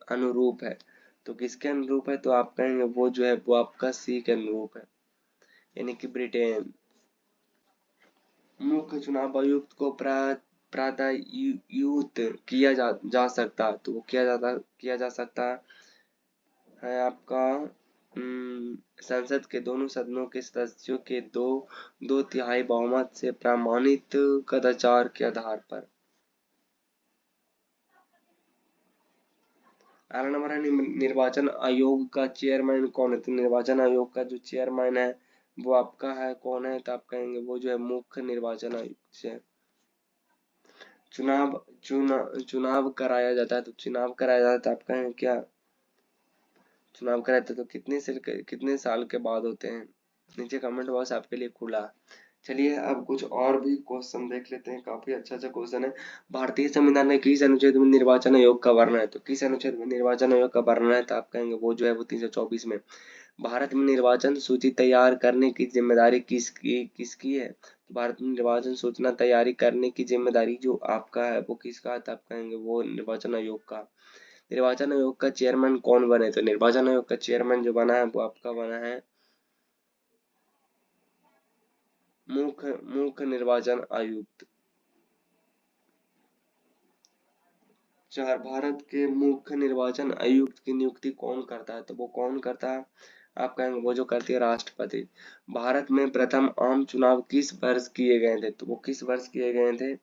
Speaker 1: अनुरूप है? तो किसके अनुरूप है? तो आप कहेंगे वो जो है वो आपका सी के अनुरूप है, यानी कि ब्रिटेन। मुख्य चुनाव आयुक्त को प्राययुक्त किया जा सकता, तो वो किया जा सकता है आपका संसद के दोनों सदनों के सदस्यों के दो तिहाई बहुमत से प्रमाणित कदाचार के आधार पर। अगला नंबर है निर्वाचन आयोग का चेयरमैन कौन है? तो निर्वाचन आयोग का जो चेयरमैन है वो आपका है कौन है? तो आप कहेंगे वो जो है मुख्य निर्वाचन आयुक्त से। चुनाव कराया जाता है, तो चुनाव कराया जाता है आप कहेंगे क्या? चुनाव कराते तो कितने साल के बाद होते हैं? नीचे कमेंट बॉक्स आपके लिए खुला। चलिए अब कुछ और भी क्वेश्चन देख लेते हैं, काफी अच्छा क्वेश्चन है। भारतीय संविधान के किस अनुच्छेद में निर्वाचन आयोग का वर्णन है? तो किस अनुच्छेद में निर्वाचन आयोग का वर्णन है? तो आप कहेंगे वो जो है वो 324 में। भारत में निर्वाचन सूची तैयार करने की जिम्मेदारी किसकी है? तो भारत में निर्वाचन सूचना तैयारी करने की जिम्मेदारी जो आपका है वो किसका है? तो आप कहेंगे वो निर्वाचन आयोग का। निर्वाचन आयोग का चेयरमैन कौन बने? तो निर्वाचन आयोग का चेयरमैन जो बना है वो आपका बना है मुख्य निर्वाचन आयुक्त। चार, भारत के मुख्य निर्वाचन आयुक्त की नियुक्ति कौन करता है? तो वो कौन करता है? आप कहेंगे वो जो करती है राष्ट्रपति। भारत में प्रथम आम चुनाव किस वर्ष किए गए थे? तो वो किस वर्ष किए गए थे?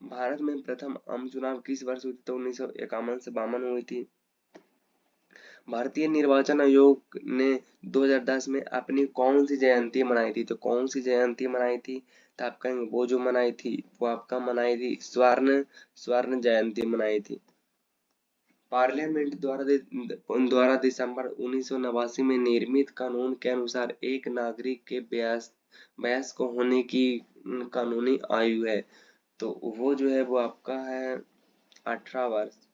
Speaker 1: भारत में प्रथम आम चुनाव किस वर्ष हुई थी? तो 1951 से 52 हुई थी। भारतीय निर्वाचन आयोग ने 2010 में अपनी कौन सी जयंती मनाई थी? तो कौन सी जयंती मनाई थी? तो आप कहेंगे वो जो मनाई थी वो आपका मनाई थी स्वर्ण जयंती मनाई थी। पार्लियामेंट द्वारा दिसंबर 1989 में निर्मित कानून के अनुसार एक नागरिक के वयस्क होने की कानूनी आयु है, तो वो जो है वो आपका है 18 वर्ष।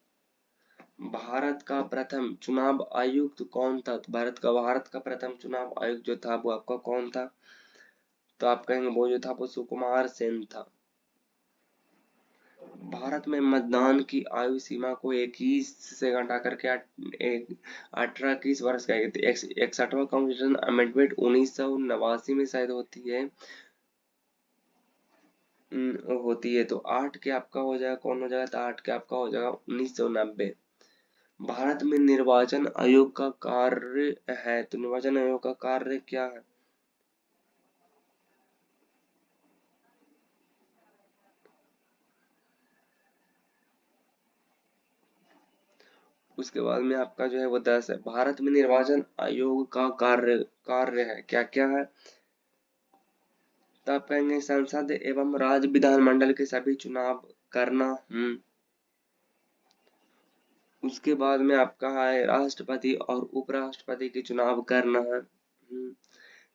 Speaker 1: भारत का प्रथम चुनाव आयुक्त कौन था? तो भारत का प्रथम चुनाव आयुक्त जो था वो आपका कौन था? तो आप कहेंगे वो जो था वो सुकुमार सेन था। भारत में मतदान की आयु सीमा को 21 से घटा करके 18 किस वर्ष का? 61वां कॉन्स्टिट्यूशन अमेंडमेंट 1989 में शायद होती है, तो 8 के आपका हो जाएगा कौन हो जाएगा? तो 8 के आपका हो जाएगा 1990। भारत में निर्वाचन आयोग का कार्य है, तो निर्वाचन आयोग का कार्य क्या है? उसके बाद में आपका जो है वो 10 है। भारत में निर्वाचन आयोग का कार्य है, क्या क्या है? तो आप कहेंगे संसद एवं राज्य विधानमंडल के सभी चुनाव करना। उसके बाद में आपका है राष्ट्रपति और उपराष्ट्रपति के चुनाव करना है।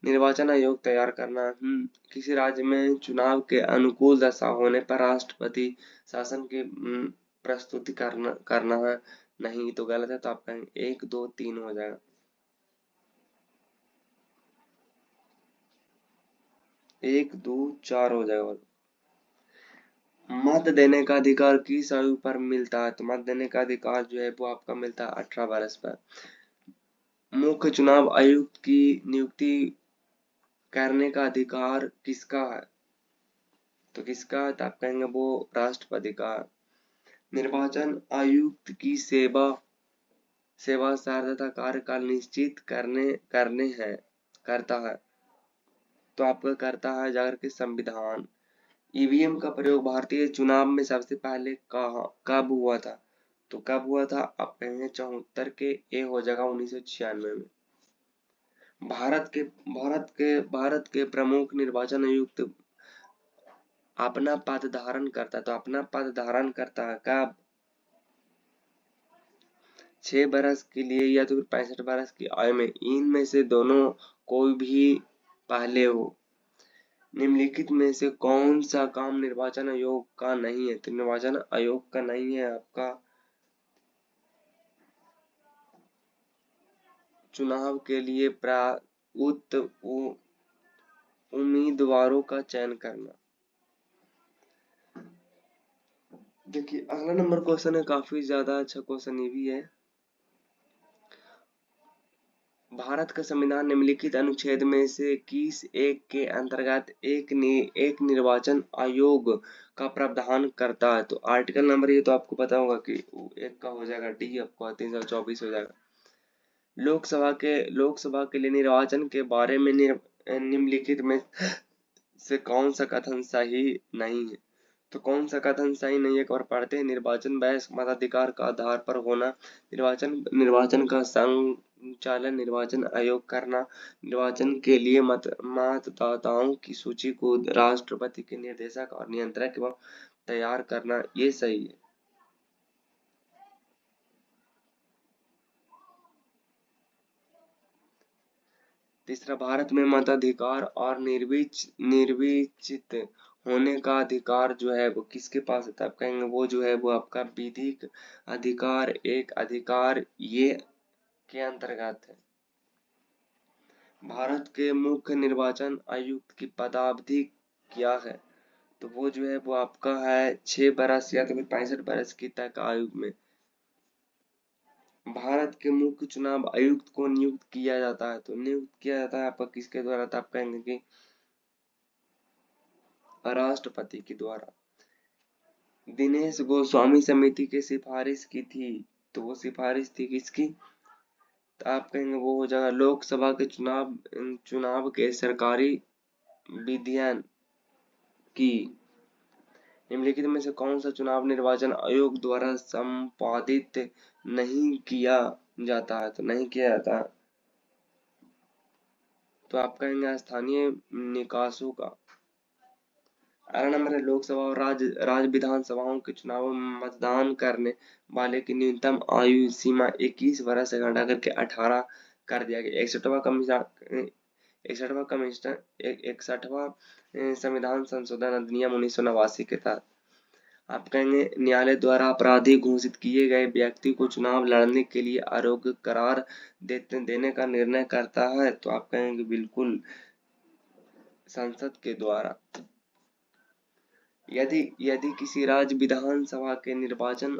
Speaker 1: निर्वाचन आयोग तैयार करना। किसी राज्य में चुनाव के अनुकूल दशा होने पर राष्ट्रपति शासन की प्रस्तुति करना है। नहीं तो गलत है, तो आप कहेंगे 1 2 3 हो जाएगा। 1 2 4 हो जाएगा। मत देने का अधिकार किस आयु पर मिलता है? तो मत देने का अधिकार जो है वो आपका मिलता है 18 वर्ष पर। मुख्य चुनाव आयुक्त की नियुक्ति करने का अधिकार किसका है? तो किसका है? तो आप कहेंगे वो राष्ट्रपति का है। निर्वाचन आयुक्त की सेवा सार्वधा कार्यकाल निश्चित करने हैं करता है, तो आपका करता है जाकर के संविधान। ईवीएम का प्रयोग भारतीय चुनाव में सबसे पहले कब हुआ था? तो कब हुआ था? आप कहेंगे 74 के ए हो जाएगा 1996 में। भारत के प्रमुख निर्वाचन आयुक्त अपना पद धारण करता है, तो अपना पद धारण करता है कब? 6 बरस के लिए या तो फिर 65 बरस की आयु में, इनमें से दोनों कोई भी पहले हो। निम्नलिखित में से कौन सा काम निर्वाचन आयोग का नहीं है? तो निर्वाचन आयोग का नहीं है आपका चुनाव के लिए उम्मीदवारों का चयन करना। देखिए अगला नंबर क्वेश्चन है, काफी ज्यादा अच्छा क्वेश्चन ये भी है। भारत का संविधान निम्नलिखित अनुच्छेद में से किस एक के अंतर्गत एक निर्वाचन आयोग का प्रावधान करता है? तो आर्टिकल नंबर ये तो आपको पता होगा कि एक का हो जाएगा डी, आपको 324 हो जाएगा। लोकसभा के लिए निर्वाचन के बारे में निम्नलिखित में से कौन सा कथन सही नहीं है? तो कौन सा कथन सही नहीं है, एक बार पढ़ते हैं। निर्वाचन बहस मताधिकार का आधार पर होना, निर्वाचन का संचालन निर्वाचन आयोग करना, निर्वाचन के लिए मतदाताओं की सूची को राष्ट्रपति के निर्देशक और नियंत्रक एवं तैयार करना, ये सही है। तीसरा, भारत में मताधिकार और निर्विचित होने का अधिकार जो है वो किसके पास है? तो आप कहेंगे वो जो है वो आपका विधिक अधिकार, एक अधिकार ये के अंतर्गत है। भारत के मुख्य निर्वाचन आयुक्त की पदावधि क्या है? तो वो जो है वो आपका है 6 बरस या तो फिर 65 बरस की तक आयु में। भारत के मुख्य चुनाव आयुक्त को नियुक्त किया जाता है, तो नियुक्त किया जाता है आपका किसके द्वारा? तो आप कहेंगे कि राष्ट्रपति के द्वारा। दिनेश गोस्वामी समिति की सिफारिश की थी, तो वो सिफारिश थी किसकी? तो आप कहेंगे वो हो जाएगा लोकसभा के चुनाव के सरकारी विधियन की। निम्नलिखित में से कौन सा चुनाव निर्वाचन आयोग द्वारा संपादित नहीं किया जाता है? तो नहीं किया जाता, तो आप कहेंगे स्थानीय निकायों का। अगला नंबर है, लोकसभा और राज्य विधानसभाओं के चुनावों में मतदान करने वाले की न्यूनतम आयु सीमा 21 वर्ष से घटा करके 18 कर दिया गया। 61वां संविधान संशोधन अधिनियम 1989 के तहत। आप कहेंगे न्यायालय द्वारा अपराधी घोषित किए गए व्यक्ति को चुनाव लड़ने के लिए अयोग्य करार देने का निर्णय करता है, तो आप कहेंगे बिल्कुल संसद के द्वारा। यदि किसी राज्य विधानसभा के निर्वाचन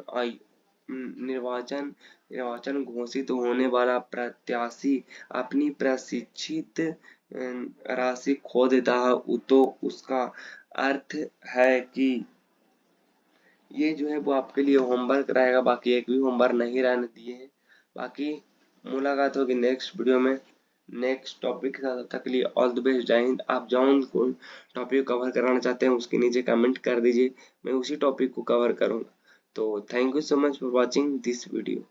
Speaker 1: घोषित होने वाला प्रत्याशी अपनी प्रशिक्षित राशि खो देता है, तो उसका अर्थ है कि ये जो है वो आपके लिए होमवर्क रहेगा, बाकी एक भी होमवर्क नहीं रहने दिए हैं। बाकी मुलाकात होगी नेक्स्ट वीडियो में नेक्स्ट टॉपिक के साथ। तब तक के लिए ऑल द बेस्ट, जय हिंद। आप जौन कोई टॉपिक कवर कराना चाहते हैं उसके नीचे कमेंट कर दीजिए, मैं उसी टॉपिक को कवर करूंगा। तो thank you so much for watching this video.